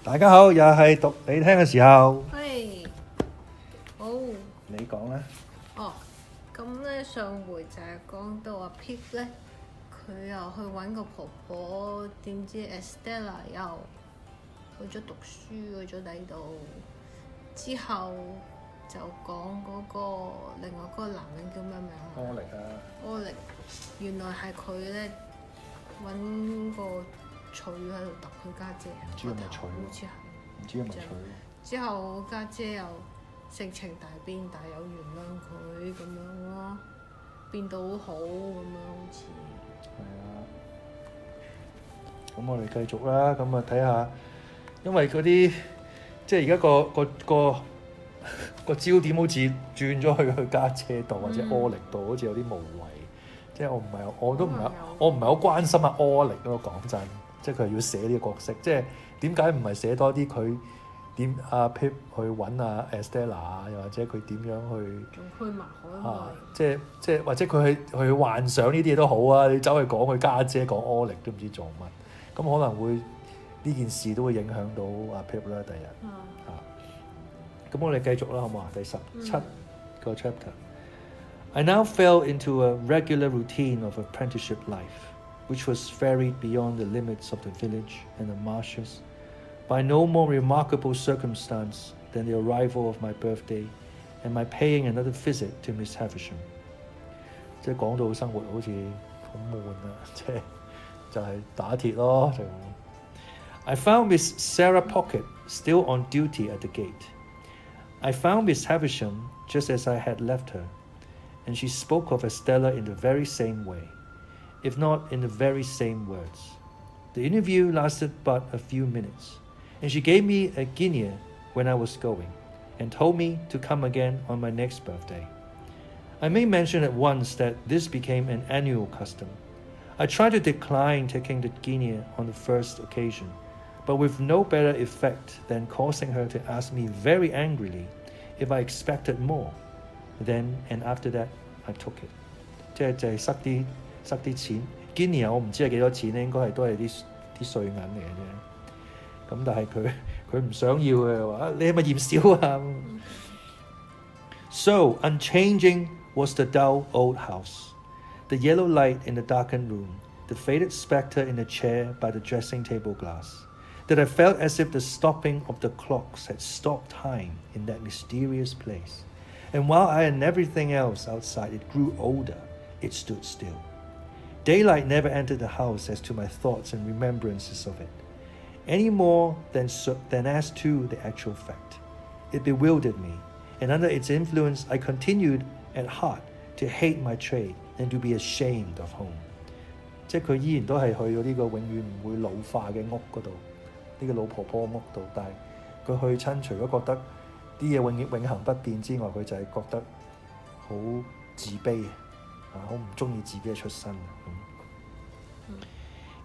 大家好，又係讀你聽嘅時候。係，好。你講啦。哦，咁咧上回就係講到阿 pip 咧，佢又去揾個婆婆，點知 Estella 又去咗讀書去咗第度，之後就講嗰個另外嗰個男人叫咩名啊？柯力啊。柯力，原來係佢咧揾個錘喺度揼佢家姐，唔知係咪錘？好似係。唔知係咪錘？之後家姐又性情大變，但係又原諒佢咁樣咯，變到好好咁樣好似。係啊。咁我哋繼續啦，咁啊睇下，因為嗰啲即係而家個焦點好似轉咗去佢家姐度或者柯力度，好似有啲無謂。即係我唔係好關心阿柯力咯，講真。即係佢係要寫呢個角色，即係點解唔係寫多啲佢點阿 pip 去揾阿 Estella 啊，又或者佢點樣去仲去埋海外，即係或者佢去幻想呢啲嘢都好啊！你走去講佢家姐講柯力都唔知做乜，咁可能會呢件事都會影響到阿 pip 啦，第日咁我哋繼續啦，好唔好啊？第17個 chapter。I now fell into a regular routine of apprenticeship life,which was varied beyond the limits of the village and the marshes, by no more remarkable circumstance than the arrival of my birthday and my paying another visit to Miss Havisham. 即係講到生活好似好悶啊，即係就係打鐵咯。I found Miss Sarah Pocket still on duty at the gate. I found Miss Havisham just as I had left her, and she spoke of Estella in the very same way,if not in the very same words. The interview lasted but a few minutes, and she gave me a guinea when I was going, and told me to come again on my next birthday. I may mention at once that this became an annual custom. I tried to decline taking the guinea on the first occasion, but with no better effect than causing her to ask me very angrily if I expected more. Then and after that, I took it. 即係塞啲錢 guinea 我唔知係幾多錢咧，應該係都係啲碎銀嚟嘅啫。咁但係佢唔想要嘅話，你係咪嫌少啊？So unchanging was the dull old house, the yellow light in the darkened room, the faded spectre in the chair by the dressing table glass, that I felt as if the stopping of the clocks had stopped time in that mysterious place. And while I and everything else outside it grew older, it stood still.Daylight never entered the house as to my thoughts and remembrances of it, any more than as to the actual fact. It bewildered me, and under its influence I continued at heart to hate my trade and to be ashamed of home. 即係佢依然都係去到呢個永遠唔會老化嘅屋嗰度，呢個老婆婆屋度，但係佢去親除咗覺得啲嘢永恆不變之外，佢就係覺得好自卑。好唔中意自己嘅出身。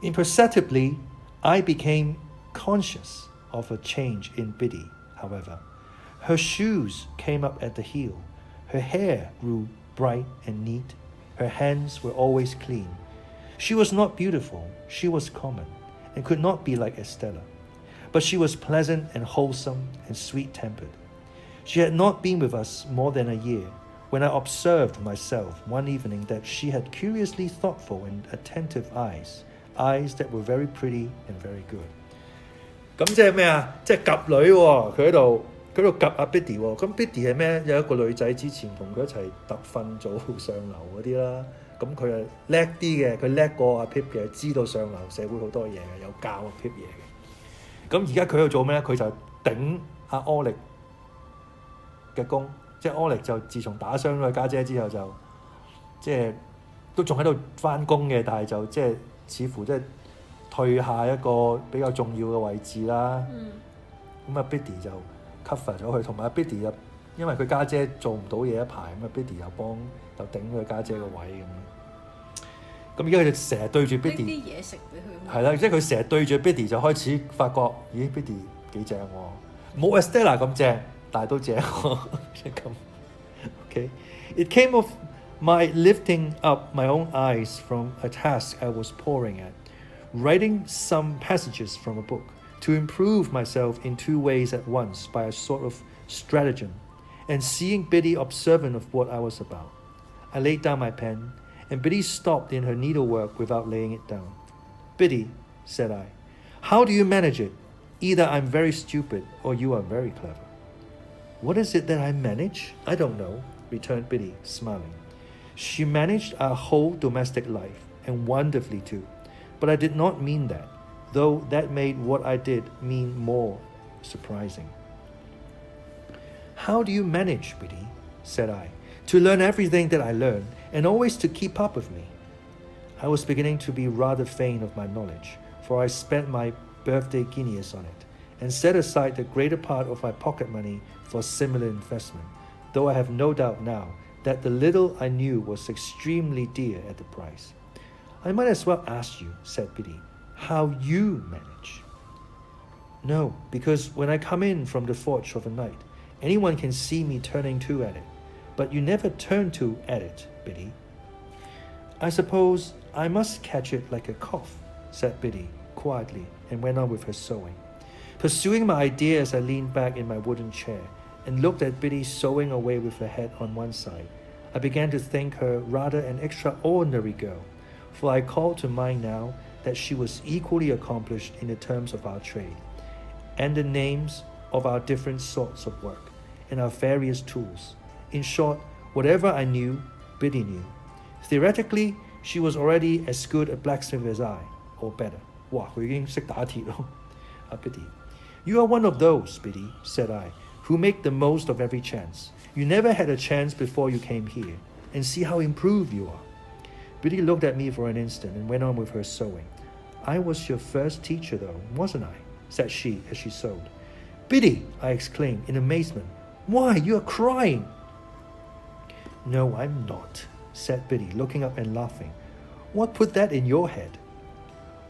Imperceptibly, I became conscious of a change in Biddy, however. Her shoes came up at the heel. Her hair grew bright and neat. Her hands were always clean. She was not beautiful. She was common, and could not be like Estella. But she was pleasant and wholesome and sweet-tempered. She had not been with us more than a year,when I observed myself one evening that she had curiously thoughtful and attentive eyes that were very pretty and very good. 咁即係咩啊？即係夾女喎，佢喺度夾阿 Biddy 喎。咁 Biddy 係咩？有一個女仔之前同佢一齊特訓做上流嗰啲啦。咁佢係叻啲嘅，佢叻過阿 Pip 嘅，知道上流社會好多嘢嘅，有教阿 Pip 嘢嘅。咁而家佢喺度做咩咧？佢就頂阿柯力嘅工。即係柯力就自從打傷咗佢家姐之後就即係都仲喺度翻工嘅，但係就即係似乎即係退下一個比較重要嘅位置啦。咁啊 Biddy 就 cover 咗佢，同埋阿 Biddy 又因為佢家姐做唔到嘢一排，咁啊 Biddy 又頂佢家姐個位咁樣。咁而家佢就成日對住 Biddy 啲嘢食俾佢。係啦，即係佢成日對住 Biddy 就開始發覺，咦 Biddy 幾正喎，冇 Estella 咁正。但係都正喎，即係咁。Okay, it came of my lifting up my own eyes from a task I was poring at, writing some passages from a book to improve myself in 2 ways at once by a sort of stratagem, and seeing Biddy observant of what I was about. I laid down my pen, and Biddy stopped in her needlework without laying it down. "Biddy," said I, "how do you manage it? Either I'm very stupid or you are very clever." "What is it that I manage? I don't know," returned Biddy, smiling. She managed our whole domestic life, and wonderfully too. But I did not mean that, though that made what I did mean more surprising. "How do you manage, Biddy," said I, "to learn everything that I learn, and always to keep up with me?" I was beginning to be rather vain of my knowledge, for I spent my birthday guineas on it, and set aside the greater part of my pocket money for similar investment, though I have no doubt now that the little I knew was extremely dear at the price. "I might as well ask you," said Biddy, "how you manage." "No, because when I come in from the forge of a night, anyone can see me turning to at it, but you never turn to at it, Biddy." "I suppose I must catch it like a cough," said Biddy quietly, and went on with her sewing. Pursuing my idea as I leaned back in my wooden chair and looked at Biddy sewing away with her head on one side, I began to think her rather an extraordinary girl, for I called to mind now that she was equally accomplished in the terms of our trade, and the names of our different sorts of work, and our various tools. In short, whatever I knew, Biddy knew. Theoretically, she was already as good a blacksmith as I, or better. 哇，佢已經識打鐵咯。Biddy, "You are one of those, Biddy," said I, "who make the most of every chance. You never had a chance before you came here, and see how improved you are." Biddy looked at me for an instant and went on with her sewing. "I was your first teacher, though, wasn't I?" said she as she sewed. "Biddy," I exclaimed in amazement, "why, you are crying." "No, I'm not," said Biddy, looking up and laughing. "What put that in your head?"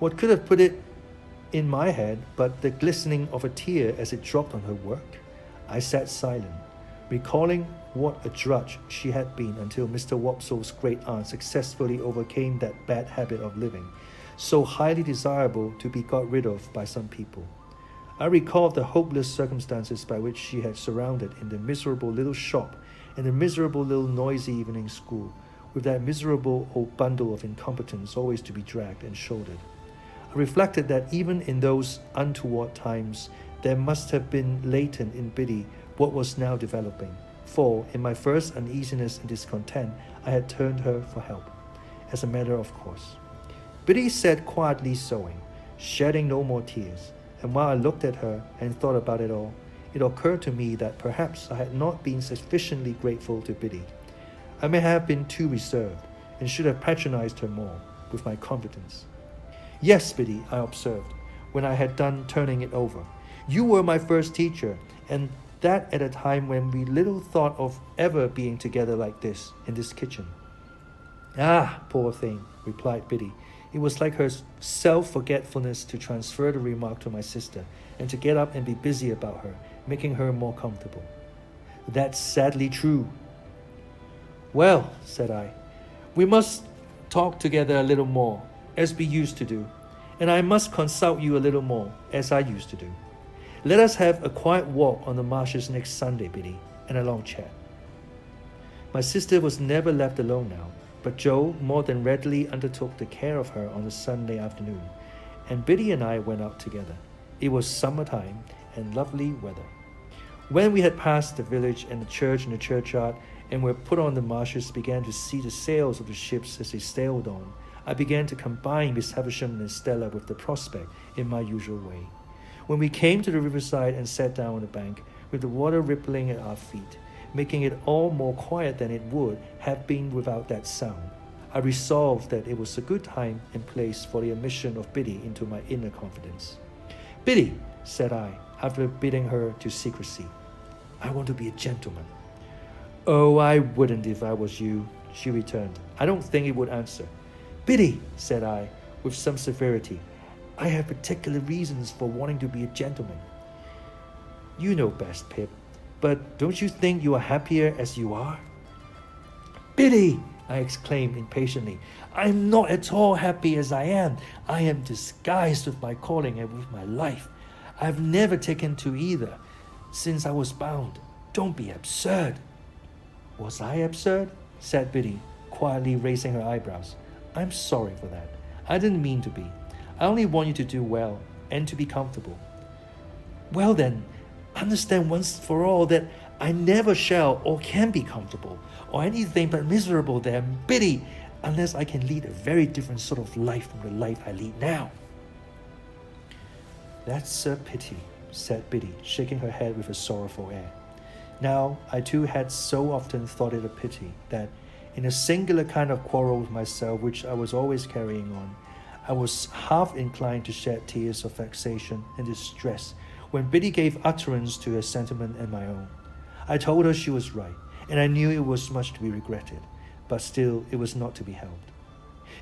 What could have put it in my head but the glistening of a tear as it dropped on her work? I sat silent, recalling what a drudge she had been until Mr. Wopsle's great aunt successfully overcame that bad habit of living, so highly desirable to be got rid of by some people. I recalled the hopeless circumstances by which she had surrounded in the miserable little shop and the miserable little noisy evening school, with that miserable old bundle of incompetence always to be dragged and shouldered. I reflected that even in those untoward times, there must have been latent in Biddy what was now developing, for in my first uneasiness and discontent, I had turned her for help, as a matter of course. Biddy sat quietly sewing, shedding no more tears, and while I looked at her and thought about it all, it occurred to me that perhaps I had not been sufficiently grateful to Biddy. I may have been too reserved, and should have patronized her more with my confidence. "Yes, Biddy," I observed, when I had done turning it over. "You were my first teacher, and that at a time when we little thought of ever being together like this, in this kitchen." "Ah, poor thing," replied Biddy. It was like her self-forgetfulness to transfer the remark to my sister, and to get up and be busy about her, making her more comfortable. "That's sadly true." "Well," said I, "we must talk together a little more, as we used to do, and I must consult you a little more, as I used to do. Let us have a quiet walk on the marshes next Sunday, Biddy, and a long chat." My sister was never left alone now, but Joe more than readily undertook the care of her on a Sunday afternoon, and Biddy and I went out together. It was summertime and lovely weather. When we had passed the village and the church and the churchyard, and were put on the marshes, began to see the sails of the ships as they sailed on, I began to combine Miss Havisham and Stella with the prospect in my usual way. When we came to the riverside and sat down on the bank, with the water rippling at our feet, making it all more quiet than it would have been without that sound, I resolved that it was a good time and place for the admission of Biddy into my inner confidence. "Biddy," said I, after bidding her to secrecy, "I want to be a gentleman." "Oh, I wouldn't if I was you," she returned. "I don't think it would answer." "Biddy," said I, with some severity, "I have particular reasons for wanting to be a gentleman." "You know best, Pip, but don't you think you are happier as you are?" "Biddy," I exclaimed impatiently. I'm not at all happy as I am. I am disguised with my calling and with my life. I've never taken to either since I was bound. Don't be absurd. Was I absurd? Said Biddy, quietly raising her eyebrows. I'm sorry for that. I didn't mean to be. I only want you to do well and to be comfortable. Well then, understand once for all that I never shall or can be comfortable or anything but miserable there, Biddy, unless I can lead a very different sort of life from the life I lead now. That's a pity, said Biddy, shaking her head with a sorrowful air. Now, I too had so often thought it a pity that, in a singular kind of quarrel with myself which I was always carrying on, I was half inclined to shed tears of vexation and distress when Biddy gave utterance to her sentiment and my own. I told her she was right, and I knew it was much to be regretted, but still it was not to be helped.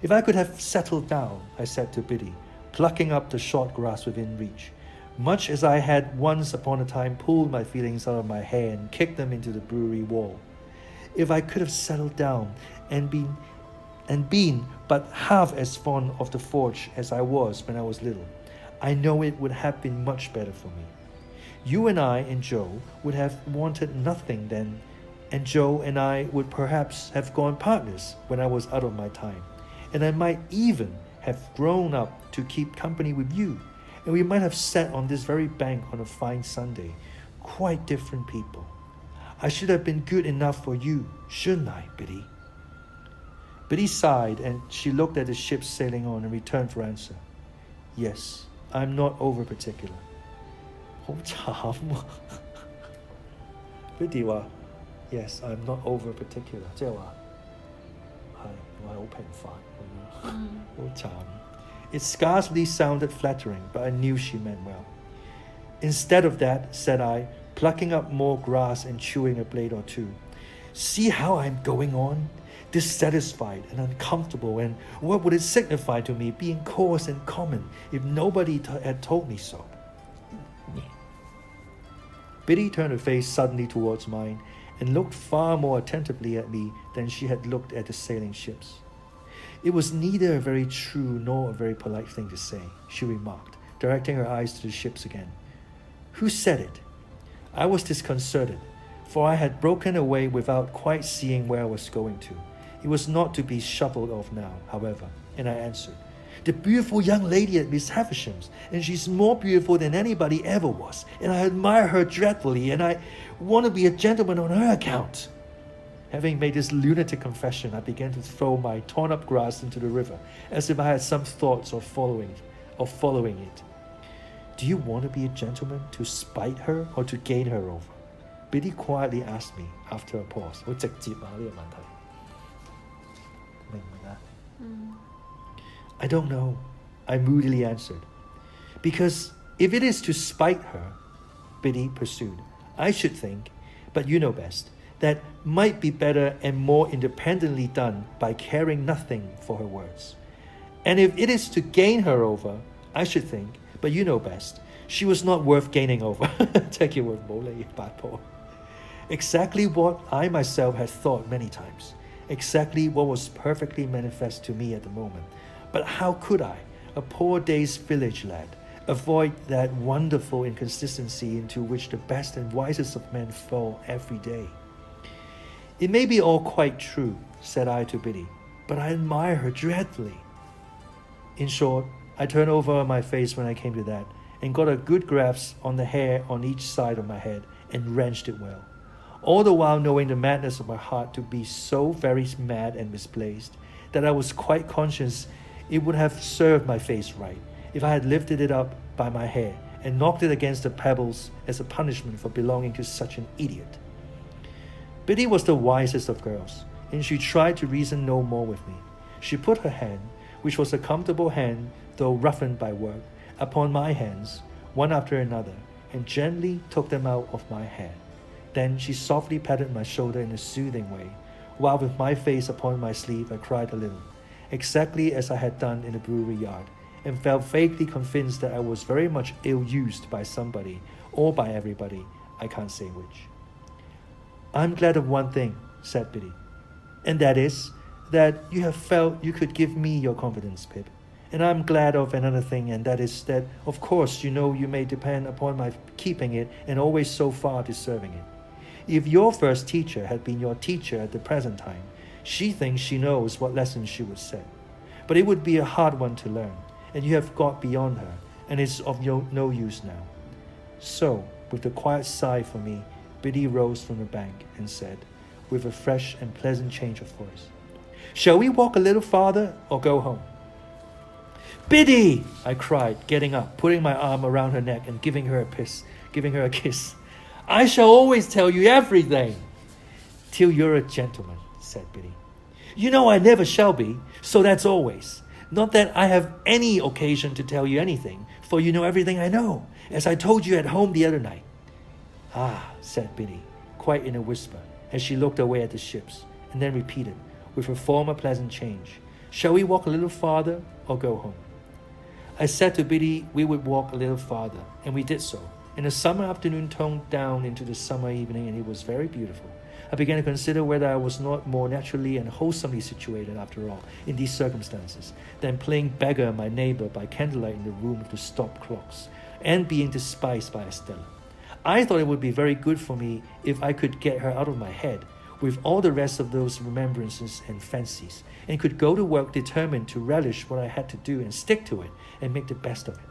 If I could have settled down, I said to Biddy, plucking up the short grass within reach, much as I had once upon a time pulled my feelings out of my hair and kicked them into the brewery wall. If I could have settled down and been but half as fond of the forge as I was when I was little, I know it would have been much better for me. You and I and Joe would have wanted nothing then, and Joe and I would perhaps have gone partners when I was out of my time, and I might even have grown up to keep company with you, and we might have sat on this very bank on a fine Sunday, quite different people. I should have been good enough for you, shouldn't I, Biddy? Biddy sighed, and she looked at the ships sailing on and returned for answer. Yes, I'm not over particular. 好慘啊！Biddy 話 Yes, I'm not over particular， 即係話係我係好平凡咁樣，好慘。It scarcely sounded flattering, but I knew she meant well. Instead of that, said I, plucking up more grass and chewing a blade or two, see how I'm going on? Dissatisfied and uncomfortable, and what would it signify to me being coarse and common if nobody had told me so? Biddy turned her face suddenly towards mine and looked far more attentively at me than she had looked at the sailing ships. It was neither a very true nor a very polite thing to say, she remarked, directing her eyes to the ships again. Who said it? I was disconcerted, for I had broken away without quite seeing where I was going to. It was not to be shuffled off now, however, and I answered, the beautiful young lady at Miss Havisham's, and she's more beautiful than anybody ever was, and I admire her dreadfully, and I want to be a gentleman on her account. Having made this lunatic confession, I began to throw my torn-up grass into the river, as if I had some thoughts of following it. Do you want to be a gentleman to spite her or to gain her over? Biddy quietly asked me after a pause. 好直接啊，呢個問題。明唔明啊？ I don't know, I moodily answered. Because if it is to spite her, Biddy pursued, I should think, but you know best, that might be better and more independently done by caring nothing for her words. And if it is to gain her over, I should think, but you know best, she was not worth gaining over. Take your word, 冇理八婆. Exactly what I myself had thought many times. Exactly what was perfectly manifest to me at the moment. But how could I, a poor day's village lad, avoid that wonderful inconsistency into which the best and wisest of men fall every day? It may be all quite true, said I to Biddy, but I admire her dreadfully. In short, I turned over my face when I came to that, and got a good grasp on the hair on each side of my head, and wrenched it well. All the while knowing the madness of my heart to be so very mad and misplaced, that I was quite conscious it would have served my face right if I had lifted it up by my hair and knocked it against the pebbles as a punishment for belonging to such an idiot. Biddy was the wisest of girls, and she tried to reason no more with me. She put her hand, which was a comfortable hand, though roughened by work, upon my hands, one after another, and gently took them out of my hair. Then she softly patted my shoulder in a soothing way, while with my face upon my sleeve I cried a little, exactly as I had done in the brewery yard, and felt vaguely convinced that I was very much ill-used by somebody, or by everybody, I can't say which. I'm glad of one thing, said Biddy, and that is, that you have felt you could give me your confidence, Pip. And I'm glad of another thing, and that is that, of course, you know you may depend upon my keeping it and always so far deserving it. If your first teacher had been your teacher at the present time, she thinks she knows what lessons she would set. But it would be a hard one to learn, and you have got beyond her, and it's of no use now. So, with a quiet sigh for me, Biddy rose from the bank and said, with a fresh and pleasant change of voice, "Shall we walk a little farther or go home?" "Biddy!" I cried, getting up, putting my arm around her neck and giving her a kiss. "I shall always tell you everything." "Till you're a gentleman," said Biddy. "You know I never shall be, so that's always. Not that I have any occasion to tell you anything, for you know everything I know, as I told you at home the other night." "Ah," said Biddy, quite in a whisper, as she looked away at the ships, and then repeated, with a former pleasant change, "Shall we walk a little farther or go home?" I said to Biddy we would walk a little farther, and we did so. And the summer afternoon toned down into the summer evening, and it was very beautiful. I began to consider whether I was not more naturally and wholesomely situated, after all, in these circumstances, than playing beggar my neighbour by candlelight in the room with the stopped clocks, and being despised by Estella. I thought it would be very good for me if I could get her out of my head, with all the rest of those remembrances and fancies, and could go to work determined to relish what I had to do and stick to it and make the best of it.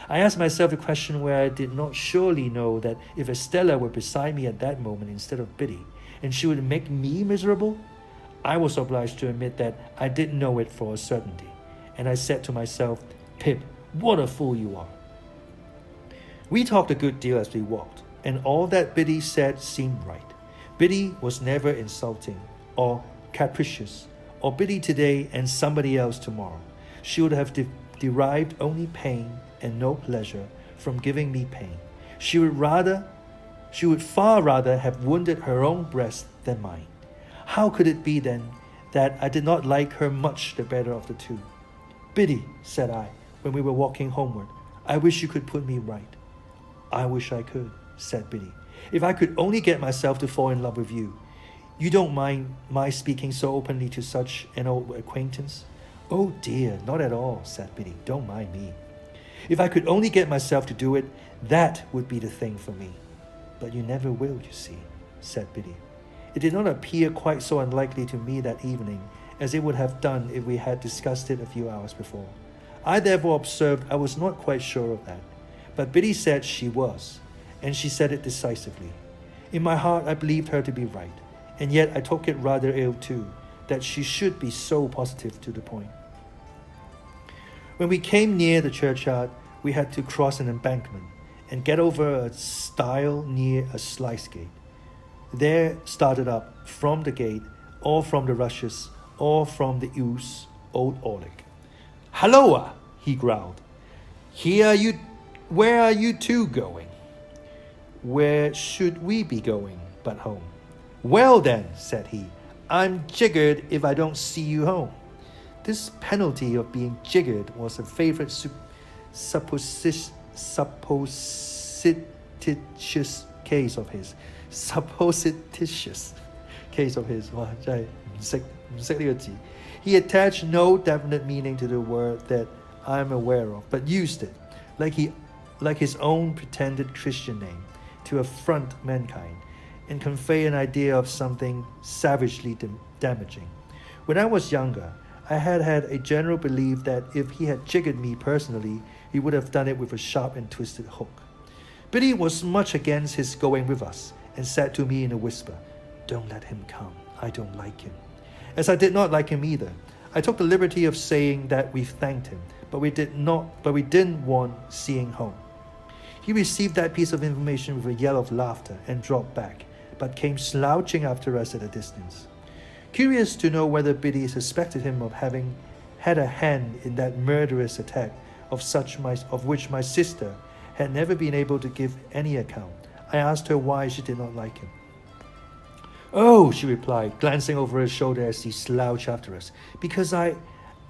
I asked myself the question where I did not surely know that if Estella were beside me at that moment instead of Biddy, and she would make me miserable, I was obliged to admit that I didn't know it for a certainty. And I said to myself, "Pip, what a fool you are." We talked a good deal as we walked, and all that Biddy said seemed right. Biddy was never insulting or capricious, or Biddy today and somebody else tomorrow. She would have derived only pain and no pleasure from giving me pain. She would far rather have wounded her own breast than mine. How could it be then that I did not like her much the better of the two? "Biddy," said I, when we were walking homeward, "I wish you could put me right." "I wish I could," said Biddy. "If I could only get myself to fall in love with you. You don't mind my speaking so openly to such an old acquaintance?" "Oh dear, not at all," said Biddy. "Don't mind me. If I could only get myself to do it, that would be the thing for me." "But you never will, you see," said Biddy. It did not appear quite so unlikely to me that evening as it would have done if we had discussed it a few hours before. I therefore observed I was not quite sure of that. But Biddy said she was, and she said it decisively. In my heart I believed her to be right, and yet I took it rather ill too, that she should be so positive to the point. When we came near the churchyard, we had to cross an embankment and get over a stile near a sluice gate. There started up from the gate, or from the rushes, or from the ooze, old Orlick. "Halloa!" he growled. Where are you two going?" "Where should we be going but home?" "Well then," said he, "I'm jiggered if I don't see you home." This penalty of being jiggered was a favourite supposititious case of his. Supposititious case of his. 哇，真係唔識呢個字。He attached no definite meaning to the word that I'm aware of, but used it, like his own pretended Christian name, to affront mankind and convey an idea of something savagely damaging. When I was younger, I had a general belief that if he had jiggered me personally, he would have done it with a sharp and twisted hook. Biddy was much against his going with us, and said to me in a whisper, "Don't let him come. I don't like him." As I did not like him either, I took the liberty of saying that we thanked him, but we didn't want seeing home. He received that piece of information with a yell of laughter and dropped back, but came slouching after us at a distance. Curious to know whether Biddy suspected him of having had a hand in that murderous attack of which my sister had never been able to give any account, I asked her why she did not like him. "Oh," she replied, glancing over her shoulder as he slouched after us, "because I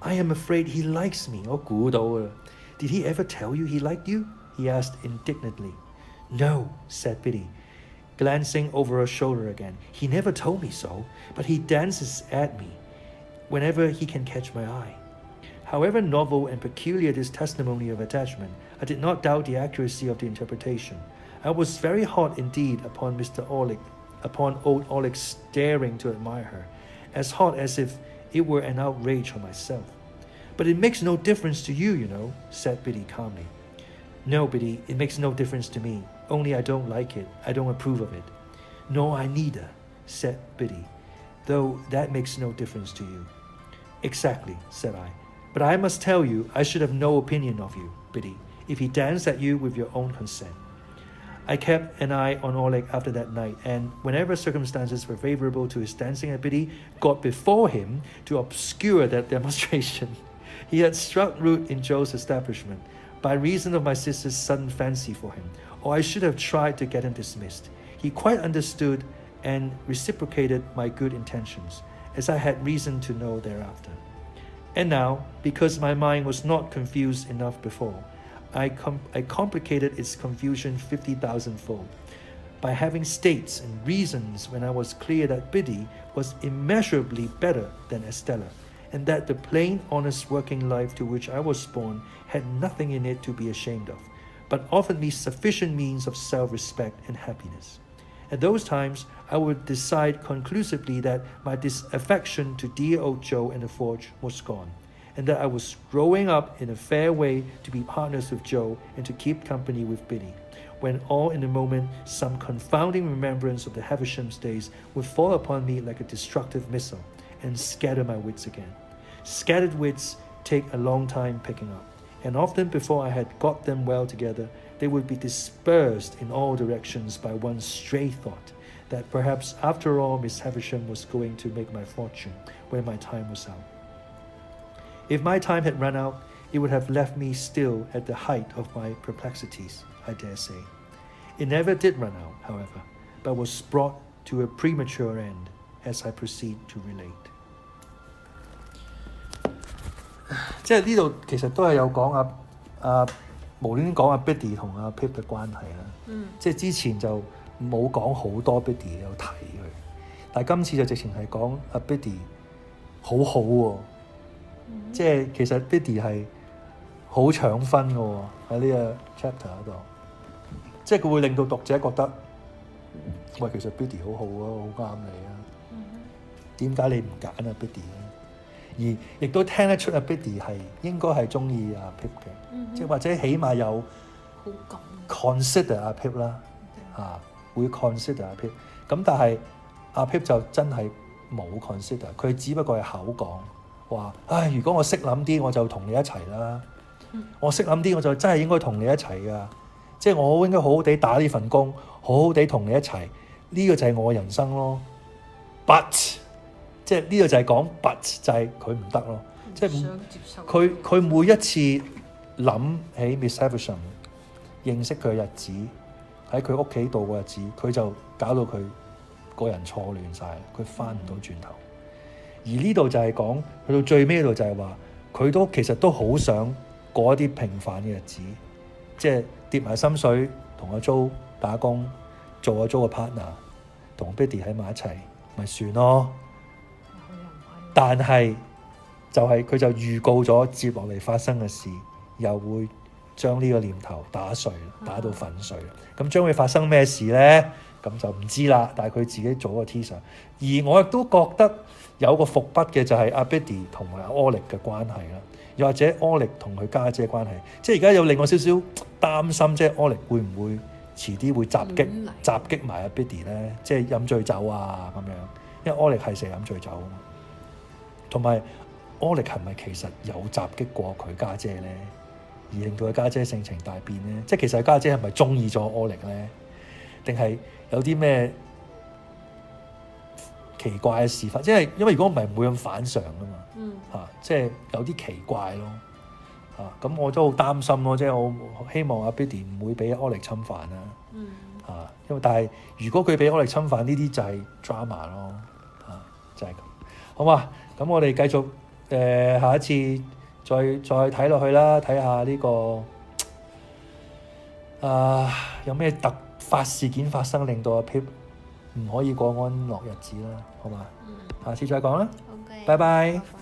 am afraid he likes me." "Oh, good old. Did he ever tell you he liked you?" he asked indignantly. "No," said Biddy, glancing over her shoulder again. "He never told me so, but he dances at me whenever he can catch my eye. However novel and peculiar this testimony of attachment, I did not doubt the accuracy of the interpretation. I was very hot indeed upon old Oleg's daring to admire her, as hot as if it were an outrage on myself. But it makes no difference to you, you know, said Biddy calmly. No, Biddy, it makes no difference to me. Only I don't like it. I don't approve of it. Nor I neither, said Biddy, though that makes no difference to you. Exactly, said I. But I must tell you, I should have no opinion of you, Biddy, if he danced at you with your own consent. I kept an eye on Oleg after that night, and whenever circumstances were favorable to his dancing at Biddy, got before him to obscure that demonstration. He had struck root in Joe's establishment by reason of my sister's sudden fancy for him, or I should have tried to get him dismissed. He quite understood and reciprocated my good intentions, as I had reason to know thereafter. And now, because my mind was not confused enough before, I complicated its confusion 50,000-fold by having states and reasons when I was clear that Biddy was immeasurably better than Estella, and that the plain, honest working life to which I was born had nothing in it to be ashamed of, but offered me sufficient means of self-respect and happiness. At those times, I would decide conclusively that my disaffection to dear old Joe and the forge was gone, and that I was growing up in a fair way to be partners with Joe and to keep company with Biddy, when all in a moment some confounding remembrance of the Havisham's days would fall upon me like a destructive missile and scatter my wits again. Scattered wits take a long time picking up, and often before I had got them well together, they would be dispersed in all directions by one stray thought, that perhaps after all Miss Havisham was going to make my fortune when my time was out. If my time had run out, it would have left me still at the height of my perplexities, I dare say. It never did run out, however, but was brought to a premature end, as I proceed to relate. 即係呢度其實都係有講無端端講Biddy 同pip 嘅關係啦。即係之前就冇講好多Biddy有提佢，但係今次就直情係講Biddy 好好喎。即係其實Biddy係好搶分嘅喎，喺呢個 chapter 嗰度，即係佢會令到讀者覺得，喂，其實Biddy好好啊，好啱你啊，點解你唔揀Biddy咧？而亦都聽得出Biddy係應該係中意pip 嘅，即係或者起碼有 consider pip 啦，會 consider pip。咁但係pip 就真係冇 consider，佢只不過係口講話，唉，如果我識諗啲，我就同你一齊啦。我識諗啲，我就真係應該同你一齊噶。即係我應該好好地打呢份工，好好地同你一齊。呢個就係我嘅人生咯。But即係呢個就係講 but 就係佢唔得咯，即係佢每一次諗起 Miss Havisham 認識佢嘅日子，喺佢屋企度嘅日子，佢就搞到佢個人錯亂晒，佢翻唔到轉頭。而呢度就係講去到最尾度就係話，佢都其實都好想過一啲平凡嘅日子，即係跌埋心水，同阿 Jo 打工，做阿 Jo 嘅 partner， 同 Biddy 喺埋一齊，咪算咯。但係就係佢就預告咗接落嚟發生嘅事，又會將呢個念頭打碎，打到粉碎。咁將會發生咩事呢？咁就唔知啦。但係佢自己做個 teaser。而我亦都覺得有個伏筆嘅就係Biddy同埋Oleg嘅關係啦，又或者Oleg同佢家姐嘅關係。即係而家有令我少少擔心，即係Oleg會唔會遲啲會襲擊埋Biddy呢？即係飲醉酒咁樣，因為Oleg係成日飲醉酒啊嘛。同埋Oleg係咪其實有襲擊過佢家姐咧，而令到佢家姐性情大變咧？即係其實佢家姐係咪中意咗Oleg咧？定係有啲咩奇怪嘅事發？因為如果唔係唔會咁反常噶嘛，即係有啲奇怪咯，咁我都好擔心咯，即係我希望Biddy唔會俾Oleg侵犯啦，因為但係如果佢俾Oleg侵犯，呢啲就係 drama 咯，就係咁，好嘛？咁我哋繼續下一次再睇落去啦，睇下呢個有咩突發事件發生，令到pip唔可以過安樂日子啦，好嘛？下次再講啦，拜拜。